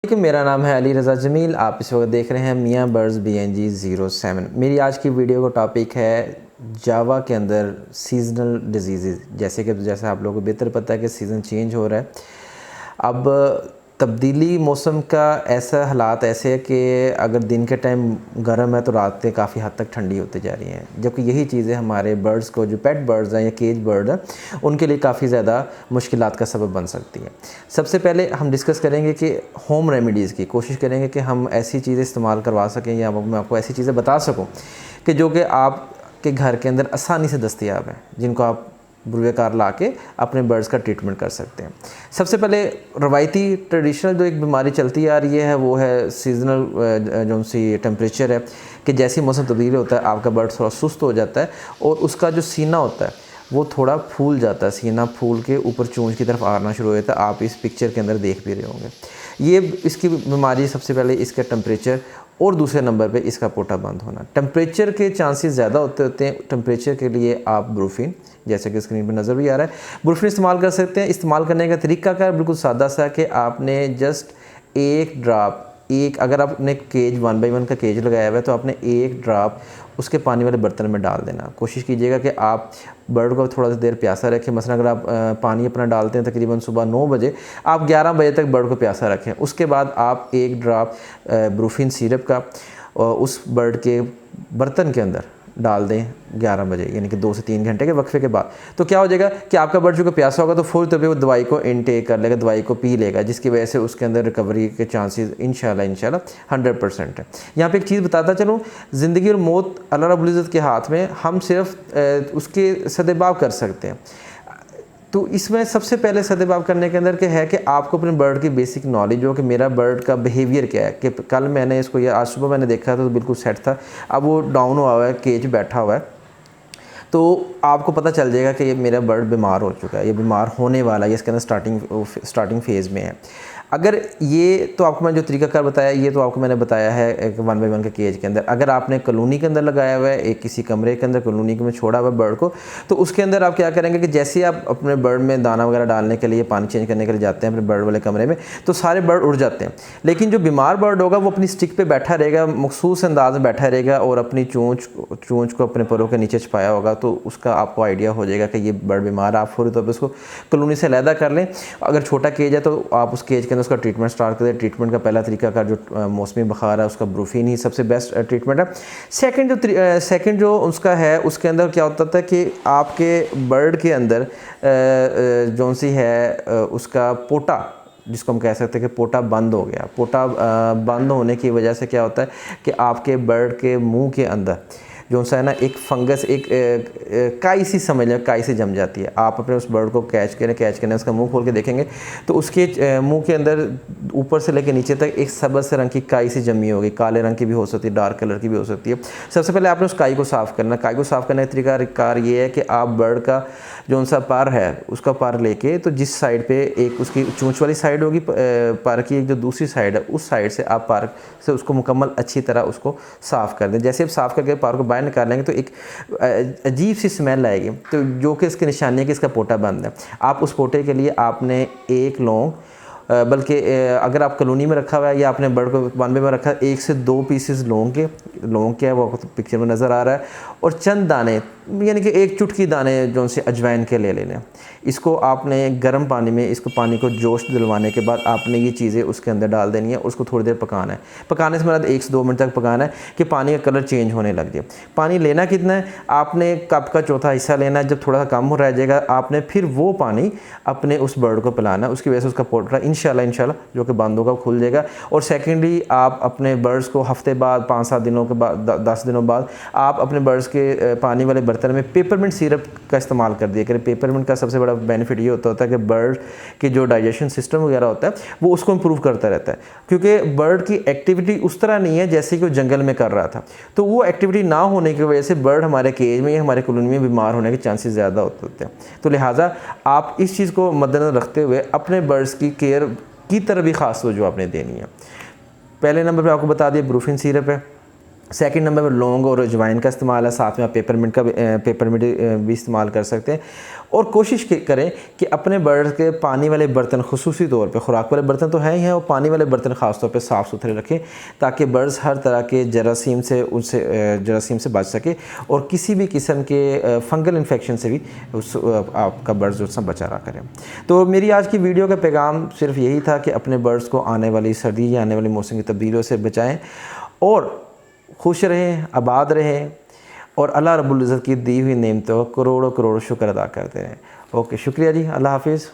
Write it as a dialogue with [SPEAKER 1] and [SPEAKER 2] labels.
[SPEAKER 1] कि मेरा नाम है अली रज़ा जमील। आप इस वक्त देख रहे हैं मियाँ बर्ड्स BNG 07। मेरी आज की वीडियो का टॉपिक है जावा के अंदर सीजनल डिजीज़। जैसे आप लोगों को बेहतर पता है कि सीज़न चेंज हो रहा है। अब तब्दीली मौसम का ऐसा हालात ऐसे है कि अगर दिन के टाइम गर्म है तो रातें काफ़ी हद तक ठंडी होती जा रही हैं, जबकि यही चीज़ें हमारे बर्ड्स को, जो पेट बर्ड्स हैं या केज बर्ड हैं, उनके लिए काफ़ी ज़्यादा मुश्किलात का सबब बन सकती हैं। सबसे पहले हम डिस्कस करेंगे कि होम रेमेडीज़ की कोशिश करेंगे कि हम ऐसी चीज़ें इस्तेमाल करवा सकें या मैं आपको ऐसी चीज़ें बता सकूँ कि जो कि आपके घर के अंदर आसानी से दस्तयाब हैं, जिनको आप बुरवेकार ला के अपने बर्ड्स का ट्रीटमेंट कर सकते हैं। सबसे पहले रवायती ट्रेडिशनल जो एक बीमारी चलती आ रही है वो है सीजनल जो सी टेम्परेचर है, कि जैसे मौसम तब्दील होता है आपका बर्ड थोड़ा सुस्त हो जाता है और उसका जो सीना होता है वो थोड़ा फूल जाता है, सीना फूल के ऊपर चोंच की तरफ आना शुरू हो जाता है। आप इस पिक्चर के अंदर देख भी रहे होंगे। ये इसकी बीमारी सबसे पहले इसका टेम्परेचर और दूसरे नंबर पे इसका पोटा बंद होना। टेम्परेचर के चांसेस ज़्यादा होते हैं। टेम्परेचर के लिए आप ब्रूफिन, जैसे कि स्क्रीन पर नज़र भी आ रहा है, ब्रूफिन इस्तेमाल कर सकते हैं। इस्तेमाल करने का तरीका क्या है? बिल्कुल सादा सा, कि आपने जस्ट एक ड्राप, अगर आपने केज 1 बाई 1 का केज लगाया हुआ है तो आपने एक ड्राप उसके पानी वाले बर्तन में डाल देना। कोशिश कीजिएगा कि आप बर्ड को थोड़ा सा देर प्यासा रखें। मसलन अगर आप पानी अपना डालते हैं तकरीबन सुबह 9 बजे, आप 11 बजे तक बर्ड को प्यासा रखें। उसके बाद आप एक ड्राप ब्रूफिन सिरप का उस बर्ड के बर्तन के अंदर डाल दें 11 बजे, यानी कि 2 से 3 घंटे के वक्फे के बाद। तो क्या हो जाएगा कि आपका बर्ड जो प्यासा होगा तो फौरी तौर पे वो दवाई को इनटेक कर लेगा, दवाई को पी लेगा, जिसकी वजह से उसके अंदर रिकवरी के चांसेस इंशाल्लाह 100% है। यहाँ पे एक चीज़ बताता चलूँ, ज़िंदगी और मौत अल्लाह रब्बुल इज़्ज़त के हाथ में, हम सिर्फ उसके सदेबाव कर सकते हैं। तो इसमें सबसे पहले सदेबाव करने के अंदर क्या है कि आपको अपने बर्ड की बेसिक नॉलेज हो कि मेरा बर्ड का बिहेवियर क्या है। कि कल मैंने इसको या आज सुबह मैंने देखा तो बिल्कुल सेट था, अब वो डाउन हुआ है, केज बैठा हुआ है, तो आपको पता चल जाएगा कि ये मेरा बर्ड बीमार हो चुका है, ये बीमार होने वाला है, इसके अंदर स्टार्टिंग फेज़ में है। अगर ये तो आपको मैंने जो तरीकाकार बताया, ये तो आपको मैंने बताया है एक 1 बाई 1 के केज के अंदर। अगर आपने कॉलोनी के अंदर लगाया हुआ है, एक किसी कमरे के अंदर कॉलोनी में छोड़ा हुआ है बर्ड को, तो उसके अंदर आप क्या करेंगे कि जैसे आप अपने बर्ड में दाना वगैरह डालने के लिए, पानी चेंज करने के लिए जाते हैं अपने बर्ड वाले कमरे में, तो सारे बर्ड उड़ जाते हैं। लेकिन जो बीमार बर्ड होगा वो अपनी स्टिक पर बैठा रहेगा, मखसूस अंदाज में बैठा रहेगा और अपनी चोंच को अपने परों के नीचे छुपाया होगा, तो उसका आपको आइडिया हो जाएगा कि ये बर्ड बीमार है। आप फौरी तौर पर उसको कॉलोनी से अलहदा कर लें। अगर छोटा केज है तो आप उस केज के अंदर उसका ट्रीटमेंट स्टार्ट करें। ट्रीटमेंट का पहला तरीका का जो मौसमी बुखार है उसका ब्रूफिन ही सबसे बेस्ट ट्रीटमेंट है। सेकंड जो उसका है, उसके अंदर क्या होता था कि आपके बर्ड के अंदर जो सी है उसका पोटा, जिसको हम कह सकते हैं कि पोटा बंद हो गया। पोटा बंद होने की वजह से क्या होता है कि आपके बर्ड के मुंह के अंदर जो सा है ना, एक फंगस, एक काई सी समझ लें, काई सी जम जाती है। आप अपने उस बर्ड को कैच करें, उसका मुंह खोल के देखेंगे तो उसके मुंह के अंदर ऊपर से लेकर नीचे तक एक सब्ज़ रंग की काई सी जमी होगी। काले रंग की भी हो सकती है, डार्क कलर की भी हो सकती है। सबसे पहले आपने उस काई को साफ़ करना। काई को साफ़ करने का तरीकाकार ये है कि आप बर्ड का जो सा पर है उसका पर लेके, तो जिस साइड पे एक उसकी चोंच वाली साइड होगी पर की, एक जो दूसरी साइड है उस साइड से आप पर से उसको मुकम्मल अच्छी तरह उसको साफ़ कर दें। जैसे आप साफ़ करके पर को बाहर निकाल लेंगे तो एक अजीब सी स्मेल आएगी, तो जो कि इसकी निशानी है कि इसका पोटा बंद है। आप उस पोटे के लिए आपने एक लौंग, बल्कि अगर आप कॉलोनी में रखा हुआ है या आपने बर्ड को 1 बाई 1 में रखा है, 1 से 2 पीसेस लौंग के है, वो पिक्चर में नज़र आ रहा है, और चंद दाने, यानी कि एक चुटकी दाने जो से अजवाइन के ले लेने। इसको आपने गर्म पानी में, इसको पानी को जोश दिलवाने के बाद आपने ये चीज़ें उसके अंदर डाल देनी है। उसको थोड़ी देर पकाना है। पकाने से मतलब 1 से 2 मिनट तक पकाना है कि पानी का कलर चेंज होने लग जाए। पानी लेना कितना है? आपने कप का चौथा हिस्सा लेना है। जब थोड़ा सा कम हो रह जाएगा आपने फिर वो पानी अपने उस बर्ड को पिलाना है। उसकी वजह से उसका पोटा इंशाल्लाह जो कि बंद होगा खुल जाएगा। और सेकेंडली आप अपने बर्ड्स को हफ्ते बाद, 5-7 दिनों के बाद, 10 दिनों बाद आप अपने बर्ड्स के पानी वाले बर्तन में पेपरमिंट सिरप का इस्तेमाल कर दिया करें। पेपरमिंट का सबसे बड़ा बेनिफिट ये होता है कि बर्ड के जो डाइजेशन सिस्टम वगैरह होता है वो उसको इम्प्रूव करता रहता है, क्योंकि बर्ड की एक्टिविटी उस तरह नहीं है जैसे कि वो जंगल में कर रहा था। तो वो एक्टिविटी ना होने की वजह से बर्ड हमारे केज में या हमारे कॉलोनी में बीमार होने के चांसेस ज़्यादा होते हैं। तो लिहाजा आप इस चीज़ को मद्देनजर रखते हुए अपने बर्ड्स की केयर की तरफ भी ख़ास तवज्जो आपने देनी है। पहले नंबर पर आपको बता दिया ब्रूफिन सिरप है। सेकंड नंबर पर लौंग और अजवाइन का इस्तेमाल है, साथ में आप पेपरमिंट भी इस्तेमाल कर सकते हैं। और कोशिश करें कि अपने बर्ड्स के पानी वाले बर्तन खुसूसी तौर पे, खुराक वाले बर्तन तो हैं ही हैं, और पानी वाले बर्तन ख़ास तौर पे साफ़ सुथरे रखें ताकि बर्ड्स हर तरह के जरासीम से बच सके और किसी भी किस्म के फंगल इन्फेक्शन से भी आपका बर्ड्स जो बचा रहा करें। तो मेरी आज की वीडियो का पैगाम सिर्फ यही था कि अपने बर्ड्स को आने वाली सर्दी या आने वाली मौसम की तब्दीलियों से बचाएँ और खुश रहें, आबाद रहें और अल्लाह रब्बुल इज़्ज़त की दी हुई नेमतों का करोड़ों करोड़ शुक्र अदा करते रहें। ओके, शुक्रिया जी, अल्लाह हाफिज़।